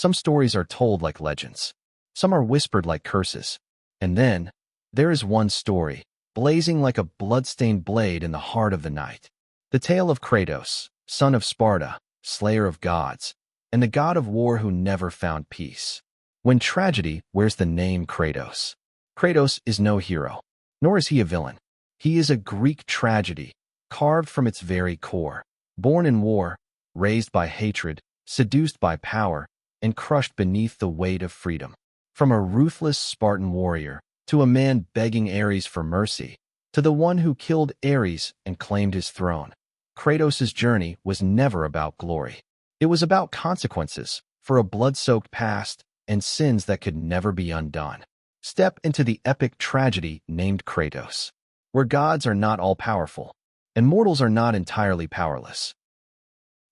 Some stories are told like legends. Some are whispered like curses. And then, there is one story, blazing like a blood-stained blade in the heart of the night. The tale of Kratos, son of Sparta, slayer of gods, and the god of war who never found peace. When tragedy wears the name Kratos, Kratos is no hero, nor is he a villain. He is a Greek tragedy, carved from its very core. Born in war, raised by hatred, seduced by power, and crushed beneath the weight of freedom. From a ruthless Spartan warrior, to a man begging Ares for mercy, to the one who killed Ares and claimed his throne, Kratos' journey was never about glory. It was about consequences for a blood-soaked past and sins that could never be undone. Step into the epic tragedy named Kratos, where gods are not all-powerful, and mortals are not entirely powerless.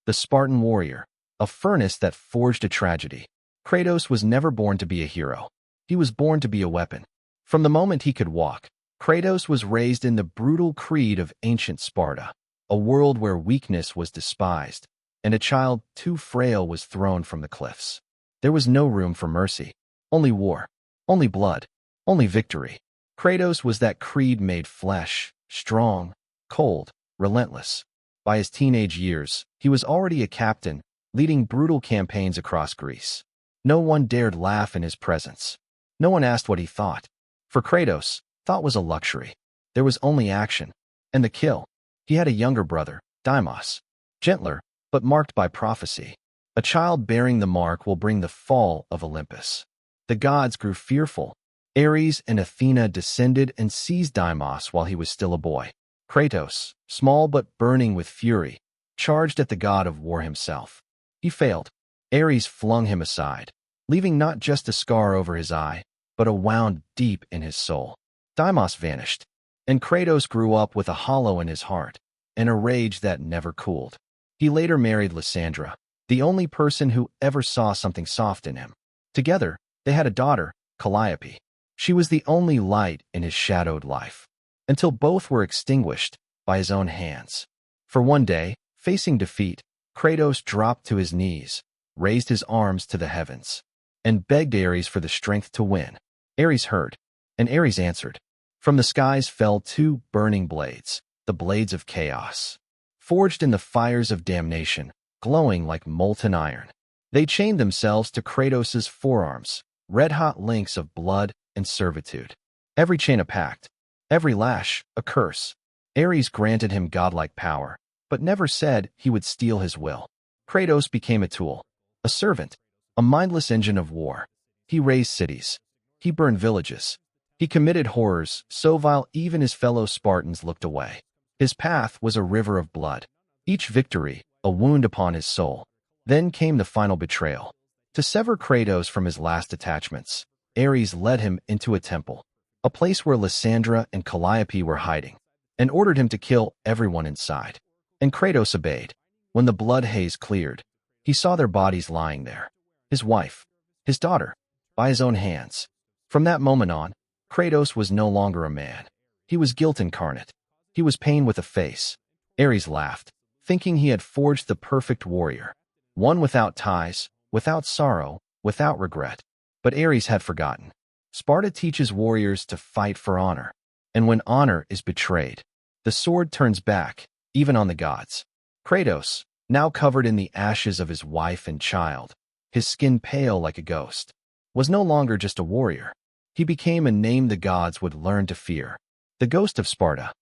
The Spartan warrior, a furnace that forged a tragedy. Kratos was never born to be a hero. He was born to be a weapon. From the moment he could walk, Kratos was raised in the brutal creed of ancient Sparta, a world where weakness was despised, and a child too frail was thrown from the cliffs. There was no room for mercy, only war, only blood, only victory. Kratos was that creed made flesh, strong, cold, relentless. By his teenage years, he was already a captain, leading brutal campaigns across Greece. No one dared laugh in his presence. No one asked what he thought. For Kratos, thought was a luxury. There was only action, and the kill. He had a younger brother, Deimos, gentler, but marked by prophecy. A child bearing the mark will bring the fall of Olympus. The gods grew fearful. Ares and Athena descended and seized Deimos while he was still a boy. Kratos, small but burning with fury, charged at the god of war himself. He failed. Ares flung him aside, leaving not just a scar over his eye, but a wound deep in his soul. Deimos vanished, and Kratos grew up with a hollow in his heart, and a rage that never cooled. He later married Lysandra, the only person who ever saw something soft in him. Together, they had a daughter, Calliope. She was the only light in his shadowed life, until both were extinguished by his own hands. For one day, facing defeat, Kratos dropped to his knees, raised his arms to the heavens, and begged Ares for the strength to win. Ares heard, and Ares answered. From the skies fell two burning blades, the blades of chaos, forged in the fires of damnation, glowing like molten iron. They chained themselves to Kratos' forearms, red-hot links of blood and servitude. Every chain a pact, every lash a curse. Ares granted him godlike power, but never said he would steal his will. Kratos became a tool, a servant, a mindless engine of war. He razed cities. He burned villages. He committed horrors so vile even his fellow Spartans looked away. His path was a river of blood, each victory a wound upon his soul. Then came the final betrayal. To sever Kratos from his last attachments, Ares led him into a temple, a place where Lysandra and Calliope were hiding, and ordered him to kill everyone inside. And Kratos obeyed. When the blood haze cleared, he saw their bodies lying there. His wife, his daughter, by his own hands. From that moment on, Kratos was no longer a man. He was guilt incarnate. He was pain with a face. Ares laughed, thinking he had forged the perfect warrior, one without ties, without sorrow, without regret. But Ares had forgotten. Sparta teaches warriors to fight for honor, and when honor is betrayed, the sword turns back, even on the gods. Kratos, now covered in the ashes of his wife and child, his skin pale like a ghost, was no longer just a warrior. He became a name the gods would learn to fear, the ghost of Sparta,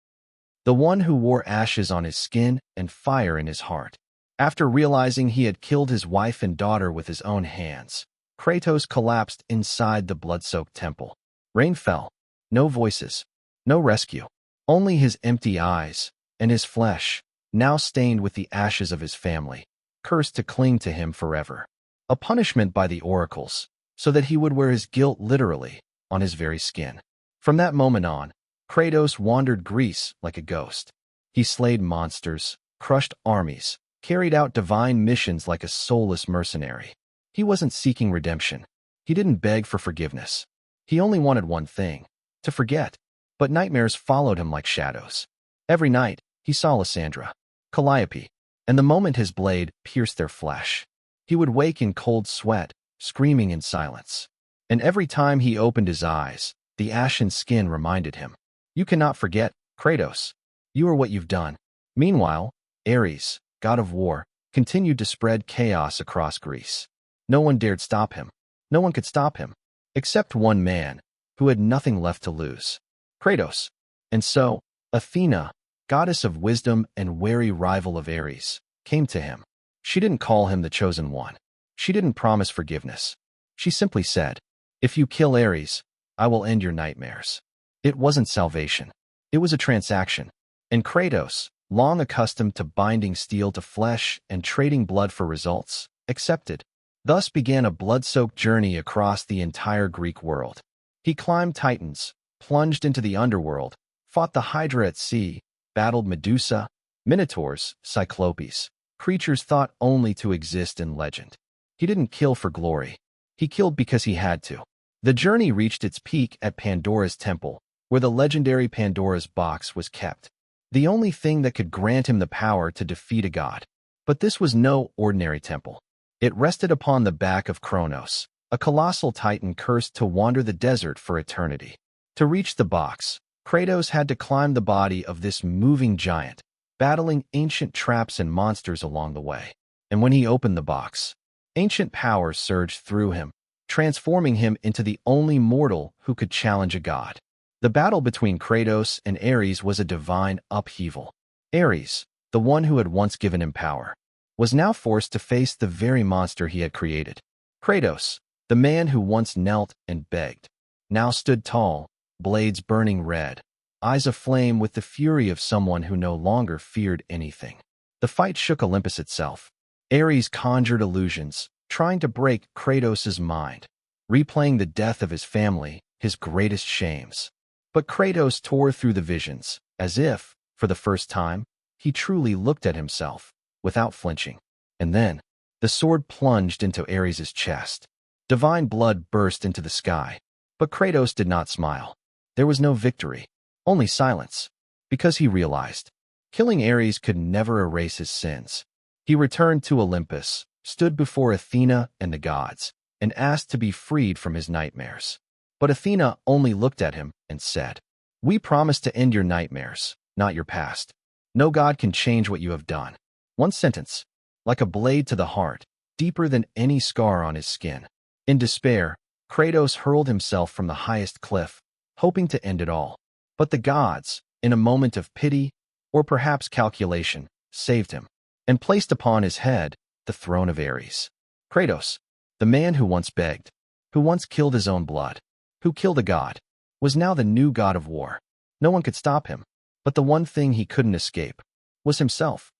the one who wore ashes on his skin and fire in his heart. After realizing he had killed his wife and daughter with his own hands, Kratos collapsed inside the blood-soaked temple. Rain fell. No voices. No rescue. Only his empty eyes, and his flesh, now stained with the ashes of his family, cursed to cling to him forever. A punishment by the oracles, so that he would wear his guilt literally on his very skin. From that moment on, Kratos wandered Greece like a ghost. He slayed monsters, crushed armies, carried out divine missions like a soulless mercenary. He wasn't seeking redemption. He didn't beg for forgiveness. He only wanted one thing, to forget. But nightmares followed him like shadows. Every night, he saw Lysandra, Calliope, and the moment his blade pierced their flesh, he would wake in cold sweat, screaming in silence. And every time he opened his eyes, the ashen skin reminded him, "You cannot forget, Kratos. You are what you've done." Meanwhile, Ares, god of war, continued to spread chaos across Greece. No one dared stop him. No one could stop him, except one man, who had nothing left to lose: Kratos. And so, Athena, goddess of wisdom and wary rival of Ares, came to him. She didn't call him the chosen one. She didn't promise forgiveness. She simply said, "If you kill Ares, I will end your nightmares." It wasn't salvation. It was a transaction. And Kratos, long accustomed to binding steel to flesh and trading blood for results, accepted. Thus began a blood-soaked journey across the entire Greek world. He climbed Titans, plunged into the underworld, fought the Hydra at sea, battled Medusa, Minotaurs, Cyclopes, creatures thought only to exist in legend. He didn't kill for glory. He killed because he had to. The journey reached its peak at Pandora's temple, where the legendary Pandora's box was kept, the only thing that could grant him the power to defeat a god. But this was no ordinary temple. It rested upon the back of Kronos, a colossal titan cursed to wander the desert for eternity. To reach the box, Kratos had to climb the body of this moving giant, battling ancient traps and monsters along the way. And when he opened the box, ancient power surged through him, transforming him into the only mortal who could challenge a god. The battle between Kratos and Ares was a divine upheaval. Ares, the one who had once given him power, was now forced to face the very monster he had created. Kratos, the man who once knelt and begged, now stood tall, blades burning red, eyes aflame with the fury of someone who no longer feared anything. The fight shook Olympus itself. Ares conjured illusions, trying to break Kratos' mind, replaying the death of his family, his greatest shames. But Kratos tore through the visions, as if, for the first time, he truly looked at himself, without flinching. And then, the sword plunged into Ares' chest. Divine blood burst into the sky. But Kratos did not smile. There was no victory, only silence, because he realized, killing Ares could never erase his sins. He returned to Olympus, stood before Athena and the gods, and asked to be freed from his nightmares. But Athena only looked at him and said, "We promise to end your nightmares, not your past. No god can change what you have done." One sentence, like a blade to the heart, deeper than any scar on his skin. In despair, Kratos hurled himself from the highest cliff, hoping to end it all. But the gods, in a moment of pity, or perhaps calculation, saved him, and placed upon his head the throne of Ares. Kratos, the man who once begged, who once killed his own blood, who killed a god, was now the new god of war. No one could stop him, but the one thing he couldn't escape was himself.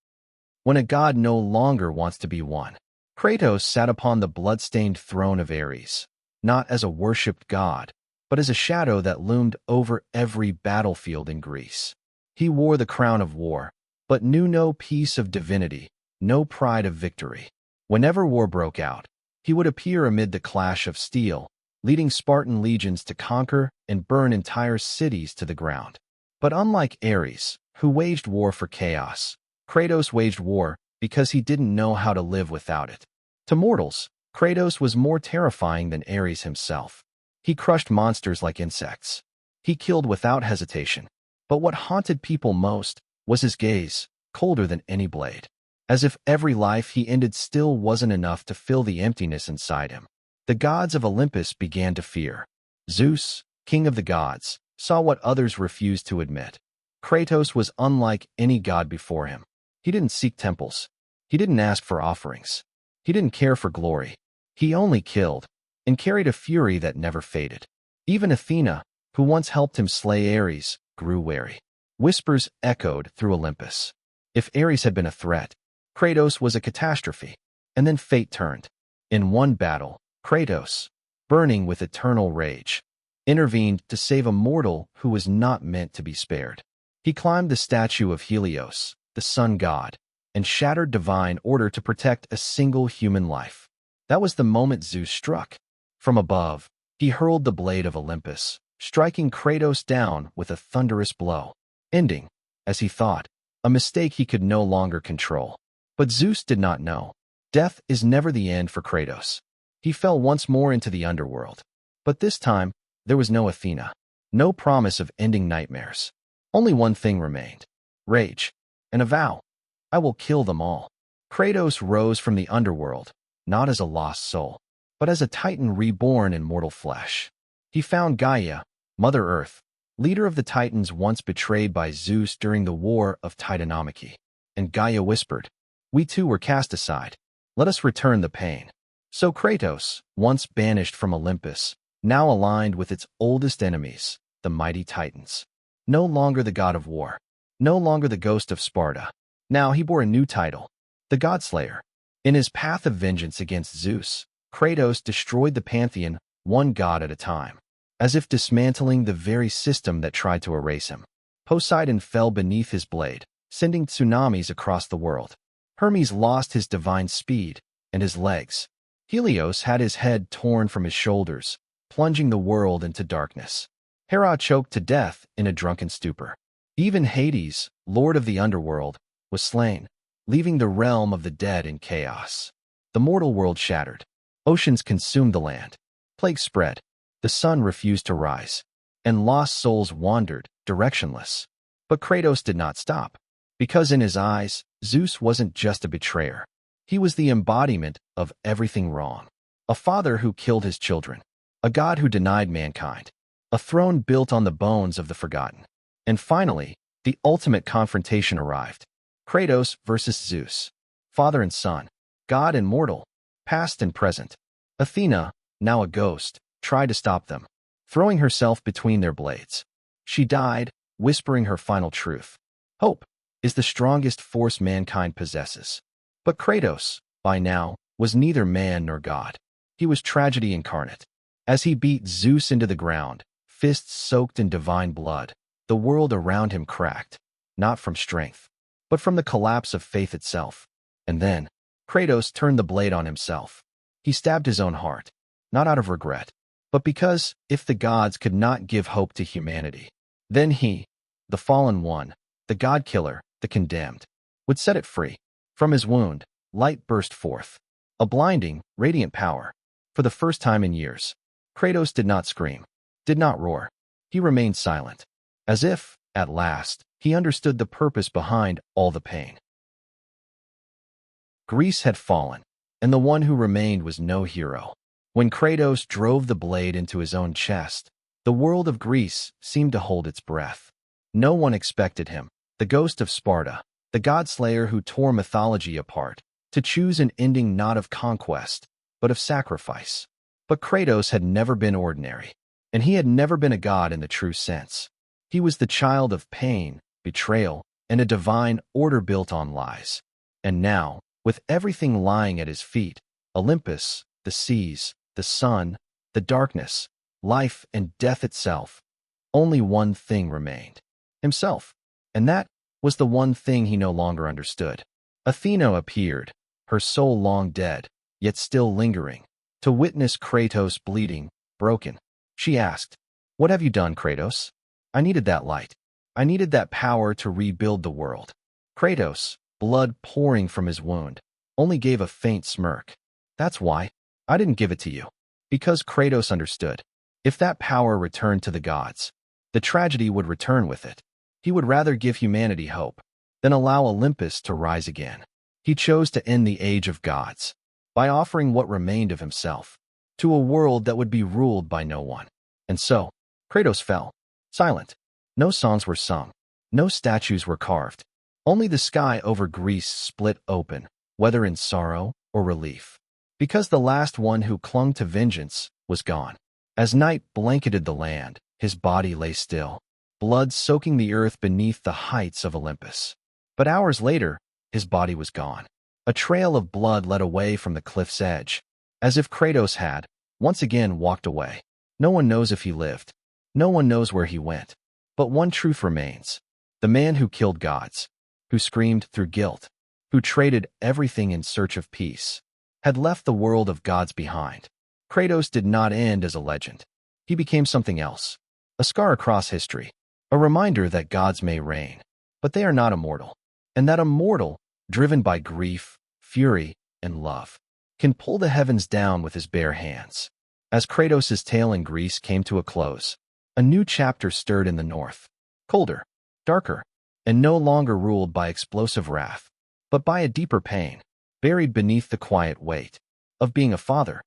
When a god no longer wants to be won, Kratos sat upon the blood-stained throne of Ares, not as a worshipped god, but as a shadow that loomed over every battlefield in Greece. He wore the crown of war, but knew no peace of divinity, no pride of victory. Whenever war broke out, he would appear amid the clash of steel, leading Spartan legions to conquer and burn entire cities to the ground. But unlike Ares, who waged war for chaos, Kratos waged war because he didn't know how to live without it. To mortals, Kratos was more terrifying than Ares himself. He crushed monsters like insects. He killed without hesitation. But what haunted people most was his gaze, colder than any blade. As if every life he ended still wasn't enough to fill the emptiness inside him. The gods of Olympus began to fear. Zeus, king of the gods, saw what others refused to admit. Kratos was unlike any god before him. He didn't seek temples. He didn't ask for offerings. He didn't care for glory. He only killed, and carried a fury that never faded. Even Athena, who once helped him slay Ares, grew wary. Whispers echoed through Olympus. If Ares had been a threat, Kratos was a catastrophe. And then fate turned. In one battle, Kratos, burning with eternal rage, intervened to save a mortal who was not meant to be spared. He climbed the statue of Helios, the sun god, and shattered divine order to protect a single human life. That was the moment Zeus struck. From above, he hurled the blade of Olympus, striking Kratos down with a thunderous blow, ending, as he thought, a mistake he could no longer control. But Zeus did not know. Death is never the end for Kratos. He fell once more into the underworld. But this time, there was no Athena, no promise of ending nightmares. Only one thing remained: rage, and a vow. I will kill them all. Kratos rose from the underworld, not as a lost soul, but as a titan reborn in mortal flesh. He found Gaia, Mother Earth, leader of the Titans once betrayed by Zeus during the War of Titanomachy. And Gaia whispered, "We too were cast aside. Let us return the pain." So Kratos, once banished from Olympus, now aligned with its oldest enemies, the mighty Titans. No longer the god of war, no longer the ghost of Sparta. Now he bore a new title, the Godslayer. In his path of vengeance against Zeus, Kratos destroyed the pantheon one god at a time, as if dismantling the very system that tried to erase him. Poseidon fell beneath his blade, sending tsunamis across the world. Hermes lost his divine speed and his legs. Helios had his head torn from his shoulders, plunging the world into darkness. Hera choked to death in a drunken stupor. Even Hades, lord of the underworld, was slain, leaving the realm of the dead in chaos. The mortal world shattered. Oceans consumed the land. Plague spread. The sun refused to rise, and lost souls wandered, directionless. But Kratos did not stop, because in his eyes, Zeus wasn't just a betrayer. He was the embodiment of everything wrong. A father who killed his children, a god who denied mankind, a throne built on the bones of the forgotten. And finally, the ultimate confrontation arrived. Kratos versus Zeus, father and son, god and mortal, past and present. Athena, now a ghost, tried to stop them, throwing herself between their blades. She died, whispering her final truth. Hope is the strongest force mankind possesses. But Kratos, by now, was neither man nor god. He was tragedy incarnate. As he beat Zeus into the ground, fists soaked in divine blood, the world around him cracked, not from strength, but from the collapse of faith itself. And then, Kratos turned the blade on himself. He stabbed his own heart, not out of regret, but because, if the gods could not give hope to humanity, then he, the fallen one, the god-killer, the condemned, would set it free. From his wound, light burst forth, a blinding, radiant power. For the first time in years, Kratos did not scream, did not roar. He remained silent, as if, at last, he understood the purpose behind all the pain. Greece had fallen, and the one who remained was no hero. When Kratos drove the blade into his own chest, the world of Greece seemed to hold its breath. No one expected him, the ghost of Sparta, the godslayer who tore mythology apart, to choose an ending not of conquest, but of sacrifice. But Kratos had never been ordinary, and he had never been a god in the true sense. He was the child of pain, betrayal, and a divine order built on lies. And now, with everything lying at his feet, Olympus, the seas, the sun, the darkness, life and death itself, only one thing remained: himself. And that was the one thing he no longer understood. Athena appeared, her soul long dead, yet still lingering, to witness Kratos bleeding, broken. She asked, "What have you done, Kratos?" "I needed that light. I needed that power to rebuild the world." Kratos, blood pouring from his wound, only gave a faint smirk. "That's why. I didn't give it to you." Because Kratos understood. If that power returned to the gods, the tragedy would return with it. He would rather give humanity hope than allow Olympus to rise again. He chose to end the age of gods by offering what remained of himself to a world that would be ruled by no one. And so, Kratos fell, silent. No songs were sung, no statues were carved. Only the sky over Greece split open, whether in sorrow or relief. Because the last one who clung to vengeance was gone. As night blanketed the land, his body lay still, blood soaking the earth beneath the heights of Olympus. But hours later, his body was gone. A trail of blood led away from the cliff's edge, as if Kratos had, once again, walked away. No one knows if he lived. No one knows where he went. But one truth remains: the man who killed gods, who screamed through guilt, who traded everything in search of peace, had left the world of gods behind. Kratos did not end as a legend. He became something else, a scar across history, a reminder that gods may reign, but they are not immortal, and that a mortal, driven by grief, fury, and love, can pull the heavens down with his bare hands. As Kratos' tale in Greece came to a close, a new chapter stirred in the north, colder, darker, and no longer ruled by explosive wrath, but by a deeper pain, buried beneath the quiet weight of being a father.